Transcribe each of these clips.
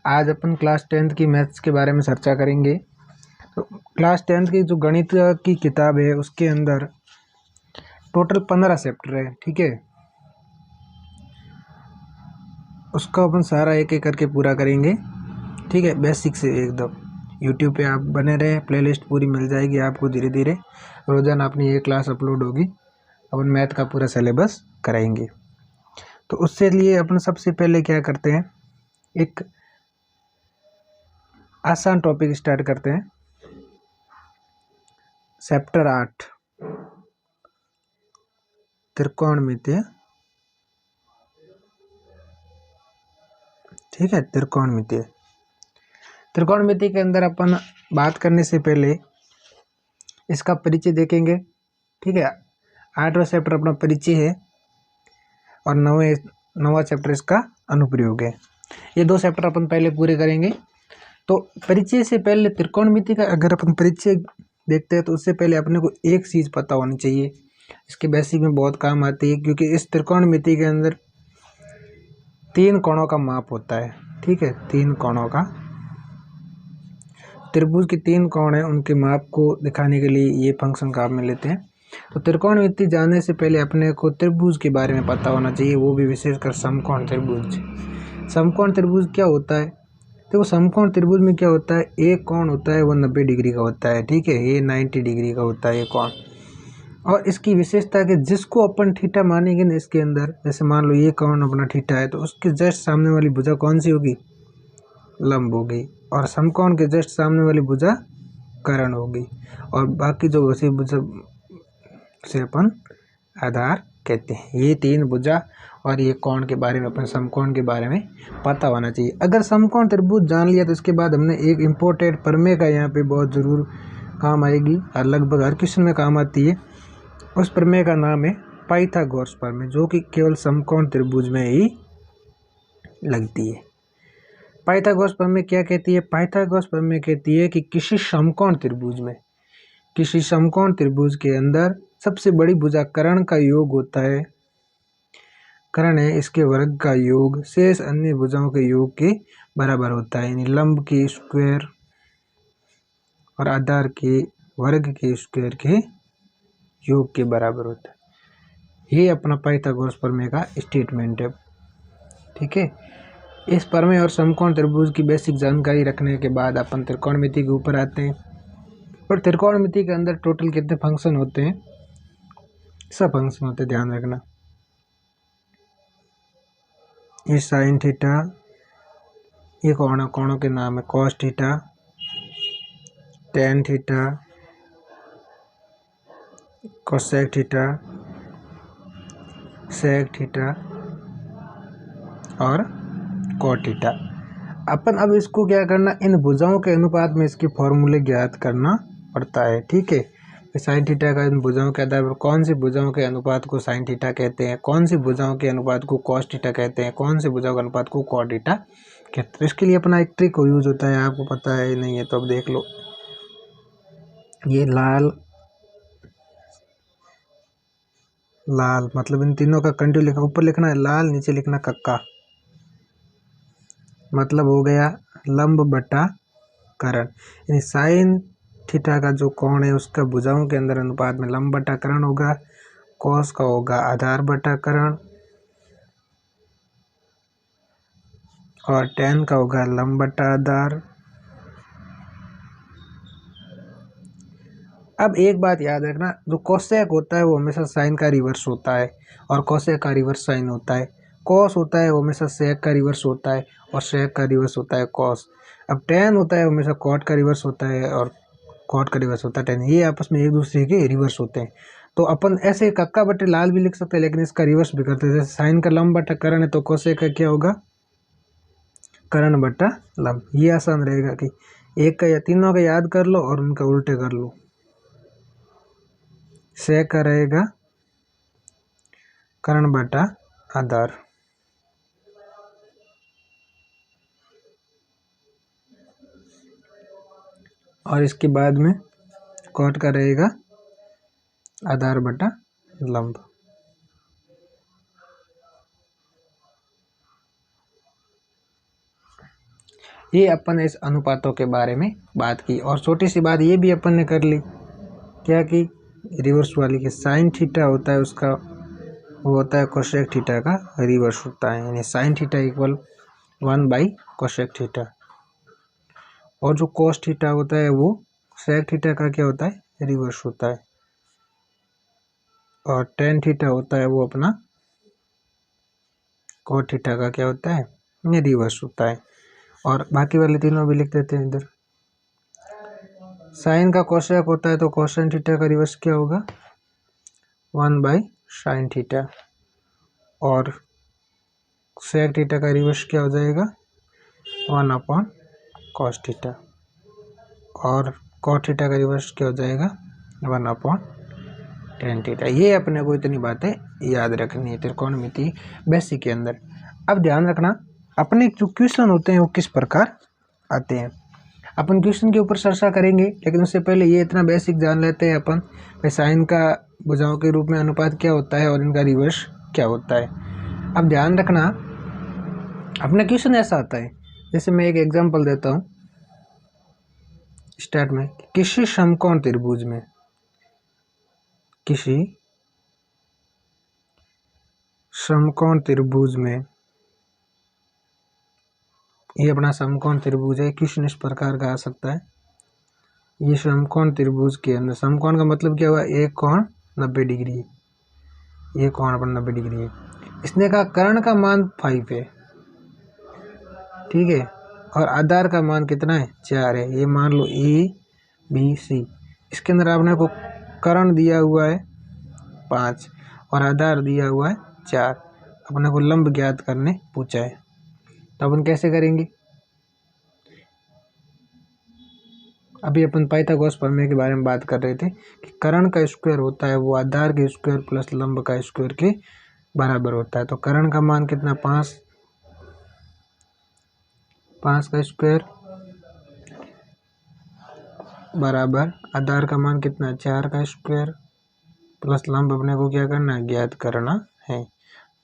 आज अपन class 10th की maths के बारे में चर्चा करेंगे। तो क्लास 10th की जो गणित की किताब है उसके अंदर टोटल 15 चैप्टर है, ठीक है। उसको अपन सारा एक एक करके पूरा करेंगे, ठीक है। बेसिक से एकदम यूट्यूब पे आप बने रहे, प्लेलिस्ट पूरी मिल जाएगी आपको। धीरे धीरे रोजाना अपनी ये क्लास अपलोड होगी, अपन मैथ का पूरा सिलेबस कराएंगे। तो उससे लिए अपन सबसे पहले क्या करते हैं, एक आसान टॉपिक स्टार्ट करते हैं। चैप्टर 8 त्रिकोणमितीय, ठीक है। त्रिकोणमिति के अंदर अपन बात करने से पहले इसका परिचय देखेंगे, ठीक है। 8वां चैप्टर अपना परिचय है और 9वां चैप्टर इसका अनुप्रयोग है। ये 2 चैप्टर अपन पहले पूरे करेंगे। तो परिचय से पहले त्रिकोणमिति का अगर अपन परिचय देखते हैं तो उससे पहले अपने को एक चीज़ पता होनी चाहिए, इसके बेसिक में बहुत काम आती है, क्योंकि इस त्रिकोणमिति के अंदर 3 कोणों का माप होता है, ठीक है। 3 कोणों का, त्रिभुज के 3 कोण हैं, उनके माप को दिखाने के लिए ये फंक्शन काम में लेते हैं। तो त्रिकोणमिति जानने से पहले अपने को त्रिभुज के बारे में पता होना चाहिए, वो भी विशेषकर समकोण त्रिभुज। समकोण त्रिभुज क्या होता है? तो समकोण त्रिभुज में क्या होता है, एक कोण होता है वो 90 डिग्री का होता है, ठीक है। ये 90 डिग्री का होता है ये कोण। और इसकी विशेषता कि जिसको अपन थीटा मानेंगे ना इसके अंदर, जैसे मान लो ये कोण अपना थीटा है, तो उसके जस्ट सामने वाली भुजा कौन सी होगी? लंब होगी। और समकोण के जस्ट सामने वाली भुजा कर्ण होगी। और बाकी जो उसी भुजा से अपन आधार कहते हैं। ये 3 भुजा और ये कोण के बारे में, अपन समकोण के बारे में पता होना चाहिए। अगर समकोण त्रिभुज जान लिया तो इसके बाद हमने एक इम्पोर्टेंट प्रमेय का यहाँ पे बहुत ज़रूर काम आएगी और लगभग हर क्वेश्चन में काम आती है। उस प्रमेय का नाम है पाइथागोरस प्रमेय, जो कि केवल समकोण त्रिभुज में ही लगती है। पाइथागोरस प्रमेय क्या कहती है? पाइथागोरस प्रमेय कहती है कि किसी समकोण त्रिभुज के अंदर सबसे बड़ी भुजा कर्ण का योग होता है, कर्ण है, इसके वर्ग का योग शेष अन्य भुजाओं के योग के बराबर होता है। यानी लंब के स्क्वायर और आधार के वर्ग के स्क्वायर के योग के बराबर होता है। ये अपना पाइथागोरस प्रमेय का स्टेटमेंट है, ठीक है। इस प्रमेय और समकोण त्रिभुज की बेसिक जानकारी रखने के बाद अपन त्रिकोणमिति के ऊपर आते हैं। और त्रिकोणमिति के अंदर टोटल कितने फंक्शन होते हैं? सब फंक्शन होते हैं, ध्यान रखना। ये साइन थीटा, ये कोणों के नाम है cos theta, tan theta, cosec theta, sec theta और कॉट थीटा। अपन अब इसको क्या करना, इन भुजाओं के अनुपात में इसके फॉर्मूले ज्ञात करना पड़ता है, ठीक है। साइन थीटा का इन भुजाओं के आधार पर कौन सी भुजाओं के अनुपात को साइन थीटा कहते हैं, कौन सी भुजाओं के अनुपात को कॉस थीटा कहते हैं, कौन सी भुजाओं के अनुपात को कॉट थीटा कहते हैं। तो इसके लिए अपना एक ट्रिक यूज होता है, आपको पता है नहीं है तो अब देख लो। ये लाल मतलब इन तीनों का कंटिन्यू लिखना, ऊपर लिखना है लाल, नीचे लिखना कक्का, मतलब हो गया लंब बटा कर्ण। यानी साइन थीटा का जो कोण है उसका भुजाओं के अंदर अनुपात में लंब बटा कर्ण होगा, कॉस का होगा आधार बटा कर्ण और टेन का होगा लंब बटा आधार। अब एक बात याद रखना, जो कोसेक होता है वो हमेशा साइन का रिवर्स होता है और कोसेक का रिवर्स साइन होता है। कॉस होता है वो हमेशा सेक का रिवर्स होता है और सेक का रिवर्स होता है कॉस। अब टेन होता है हमेशा कॉट का रिवर्स होता है और कॉट का रिवर्स होता है टेन। ये आपस में एक दूसरे के रिवर्स होते हैं। तो अपन ऐसे कक्का बटे लाल भी लिख सकते हैं, लेकिन इसका रिवर्स भी करते हैं। जैसे साइन का लंब बटा कर्ण है तो कोसेक का क्या होगा? कर्ण बटा लंब। ये आसान रहेगा कि एक का या तीनों का याद कर लो और उनका उल्टे कर लो। सेक का रहेगा कर्ण बटा आधार, और इसके बाद में कॉट का रहेगा आधार बटा लंब। ये अपन इस अनुपातों के बारे में बात की। और छोटी सी बात ये भी अपन ने कर ली, क्या कि रिवर्स वाली की साइन थीटा होता है उसका वो होता है कोसेक थीटा का रिवर्स होता है, यानी साइन थीटा इक्वल 1/कोसेक थीटा। और जो कोस थीटा होता है वो सेक थीटा का क्या होता है, रिवर्स होता है। और टेन थीटा होता है वो अपना कोट थीटा का क्या होता है, ये रिवर्स होता है। और बाकी वाले तीनों भी लिख देते हैं इधर। साइन का कोसेक होता है तो कोसाइन थीटा का रिवर्स क्या होगा, 1/साइन थीटा। और सेक थीटा का रिवर्स क्या हो जाएगा, 1/कॉस थीटा। और कॉट थीटा का रिवर्स क्या हो जाएगा, 1/tan थीटा। ये अपने को इतनी बातें याद रखनी है त्रिकोणमिति बेसिक के अंदर। अब ध्यान रखना अपने जो क्वेश्चन होते हैं वो किस प्रकार आते हैं। अपन क्वेश्चन के ऊपर चर्चा करेंगे, लेकिन उससे पहले ये इतना बेसिक जान लेते हैं अपन भाई साइन का भुजाओं के रूप में अनुपात क्या होता है और इनका रिवर्स क्या होता है। अब ध्यान रखना अपना क्वेश्चन ऐसा आता है, जैसे मैं एक एग्जांपल देता हूँ स्टार्ट में। किसी समकोण त्रिभुज में, किसी समकोण त्रिभुज में, ये अपना समकोण त्रिभुज है, क्वेश्चन इस प्रकार का आ सकता है। ये समकोण त्रिभुज के अंदर, समकोण का मतलब क्या हुआ, एक कोण 90 डिग्री, ये कोण अपन 90 डिग्री है। इसने कहा कर्ण का मान 5 है, ठीक है, और आधार का मान कितना है, 4 है। ये मान लो ABC। इसके अंदर आपने को कर्ण दिया हुआ है 5 और आधार दिया हुआ है 4। अपने को लंब ज्ञात करने पूछा है, तो अपन कैसे करेंगे। अभी अपन पाइथागोरस प्रमेय के बारे में बात कर रहे थे कि कर्ण का स्क्वायर होता है वो आधार के स्क्वायर प्लस लंब का स्क्वायर के बराबर होता है। तो कर्ण का मान कितना, 5 का स्क्वायर बराबर आधार का मान कितना, 4 का स्क्वायर प्लस लंब अपने को क्या करना है, ज्ञात करना है।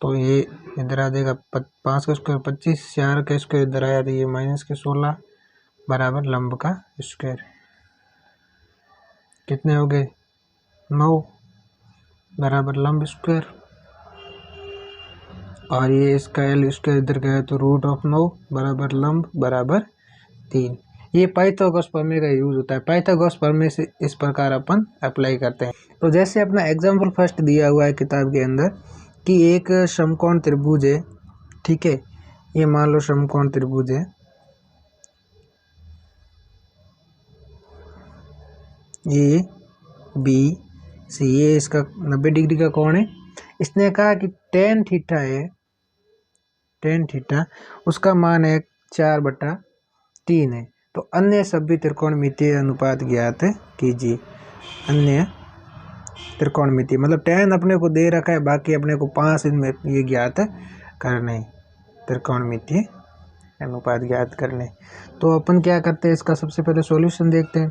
तो ये इधर आ जाएगा 5 का स्क्वायर 25, 4 का स्क्वायर इधर आया तो ये माइनस के 16 बराबर लंब का स्क्वायर कितने हो गए, 9 बराबर लंब स्क्वायर। और ये इसका एल स्क्वायर इधर गया तो √9 बराबर लंब बराबर 3। ये पाइथागोरस प्रमेय का यूज होता है। पाइथागोरस प्रमेय से इस प्रकार अपन अप्लाई करते हैं। तो जैसे अपना एग्जाम्पल फर्स्ट दिया हुआ है किताब के अंदर कि एक समकोण त्रिभुज है, ठीक है, ये मान लो समकोण त्रिभुज है, ABC, ये इसका 90 डिग्री का कोण है। इसने कहा कि tan थीटा है, tan थीटा उसका मान है 4/3 है। तो अन्य सभी त्रिकोणमितीय अनुपात ज्ञात कीजिए। अन्य त्रिकोणमितीय मतलब tan अपने को दे रखा है, बाकी अपने को 5 इनमें ये ज्ञात करने, त्रिकोणमितीय अनुपात ज्ञात करने। तो अपन क्या करते हैं, इसका सबसे पहले सॉल्यूशन देखते हैं।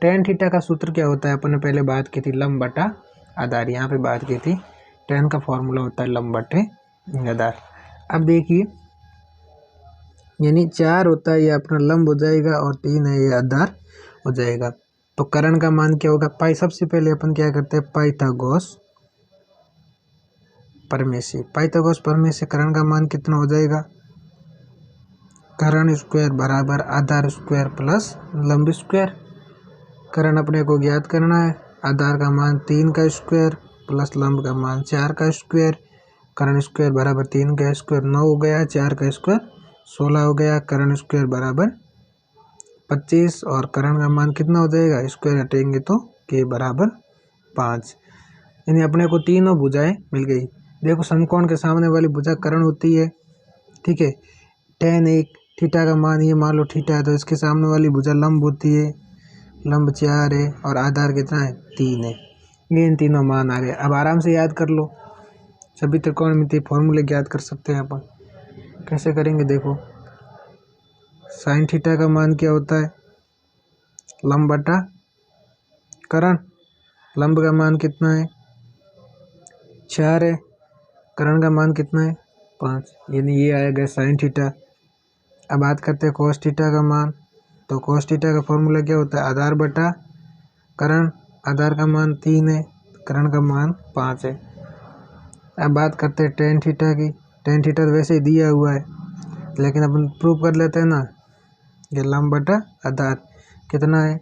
tan थीटा का सूत्र क्या होता है, अपन ने पहले बात की थी लंब बटा आधार, यहाँ पे बात की थी। tan का फॉर्मूला होता है लंब बटे आधार। अब देखिए यानी 4 होता है ये अपना लंब हो जाएगा और 3 है ये आधार हो जाएगा। तो कर्ण का मान क्या होगा, पाई। सबसे पहले अपन क्या करते हैं, पाइथागोरस प्रमेय से, पाइथागोरस प्रमेय से कर्ण का मान कितना हो जाएगा, कर्ण स्क्वायर बराबर आधार स्क्वायर प्लस लंब स्क्वायर। कर्ण अपने को ज्ञात करना है, आधार का मान 3 का स्क्वायर प्लस लंब का मान 4 का स्क्वायर। कर्ण स्क्वायर बराबर 3 का स्क्वायर 9 हो गया, 4 का स्क्वायर 16 हो गया। कर्ण स्क्वायर बराबर 25 और कर्ण का मान कितना हो जाएगा, स्क्वायर हटेंगे तो k बराबर 5। यानी अपने को तीनों भुजाएं मिल गई। देखो समकोण के सामने वाली भुजा कर्ण होती है, ठीक है। tan एक थीटा का मान ये मान लो थीटा है, तो इसके सामने वाली भुजा लंब होती है, लंब 4 है और आधार कितना है, 3 है। ये इन तीनों मान आ गए। अब आराम से याद कर लो, सभी त्रिकोणमितीय फॉर्मूले याद कर सकते हैं अपन। कैसे करेंगे देखो, साइन थीटा का मान क्या होता है, लंब बटा कर्ण। लंब का मान कितना है, 4 है। कर्ण का मान कितना है, 5। यानी ये आएगा साइन थीटा अब बात करते हैं cos थीटा का मान। तो cos थीटा का फॉर्मूला क्या होता है, आधार बटा करण। आधार का मान 3 है, करण का मान 5 है। अब बात करते हैं tan थीटा की। tan थीटा तो वैसे ही दिया हुआ है, लेकिन अपन प्रूव कर लेते हैं ना। ये लंब बटा आधार कितना है,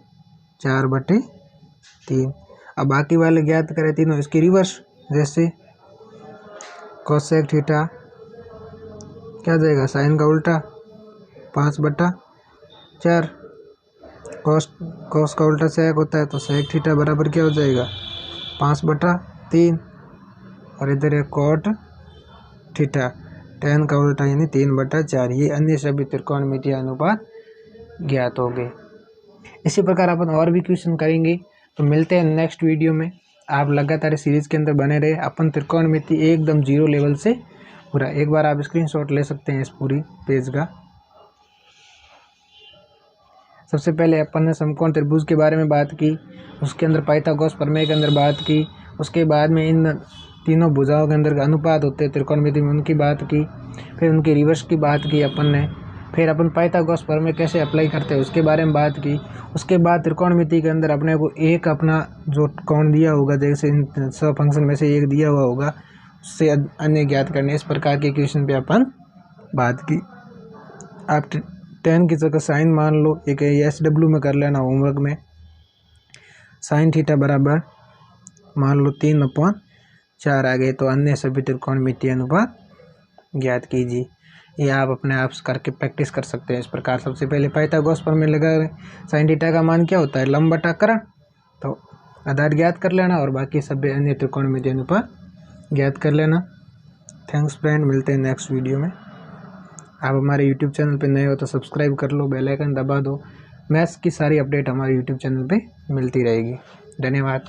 4/3। अब बाकी वाले ज्ञात करें तीनों, इसकी रिवर्स। जैसे कोसेक थीटा क्या जाएगा, साइन का उल्टा 5/4। कोस का उल्टा सेक होता है, तो सेक थीटा बराबर क्या हो जाएगा, 5/3। और इधर है कोट थीटा, tan का उल्टा यानी 3/4। ये अन्य सभी त्रिकोणमितीय अनुपात ज्ञात हो गए। इसी प्रकार अपन और भी क्वेश्चन करेंगे। तो मिलते हैं नेक्स्ट वीडियो में। आप लगातार सीरीज के अंदर बने रहे। अपन त्रिकोणमिति एकदम 0 लेवल से पूरा, एक बार आप स्क्रीनशॉट ले सकते हैं इस पूरी पेज का। सबसे पहले अपन ने समकोण त्रिभुज के बारे में बात की, उसके अंदर पाइथागोरस प्रमेय के अंदर बात की। उसके बाद में इन तीनों भुजाओं के अंदर अनुपात होते हैं त्रिकोणमिति में, उनकी बात की। फिर उनकी रिवर्स की बात की अपन ने। फिर अपन पाइथागोरस प्रमेय कैसे अप्लाई करते हैं उसके बारे में बात की। उसके बाद त्रिकोणमिति के अंदर अपने को एक अपना जो कोण दिया होगा, जैसे इन सब फंक्शन में से एक दिया हुआ होगा, उससे अन्य ज्ञात करने, इस प्रकार के क्वेश्चन पे अपन बात की। आप tan की जगह साइन मान लो, एक SW में कर लेना होमवर्क में। साइन थीटा बराबर मान लो 3/4 आ गए, तो अन्य सभी त्रिकोणमितीय अनुपात ज्ञात कीजिए। ये आप अपने आप करके प्रैक्टिस कर सकते हैं इस प्रकार। सबसे पहले पाइथागोरस प्रमेय लगा रहे, साइन थीटा का मान क्या होता है, लंब बटा करण। तो आधार ज्ञात कर लेना और बाकी सभी अन्य त्रिकोणमितीय अनुपात ज्ञात कर लेना। थैंक्स फ्रेंड, मिलते हैं नेक्स्ट वीडियो में। आप हमारे यूट्यूब चैनल पे नए हो तो सब्सक्राइब कर लो, बेल आइकन दबा दो। मैथ्स की सारी अपडेट हमारे यूट्यूब चैनल पे मिलती रहेगी। धन्यवाद।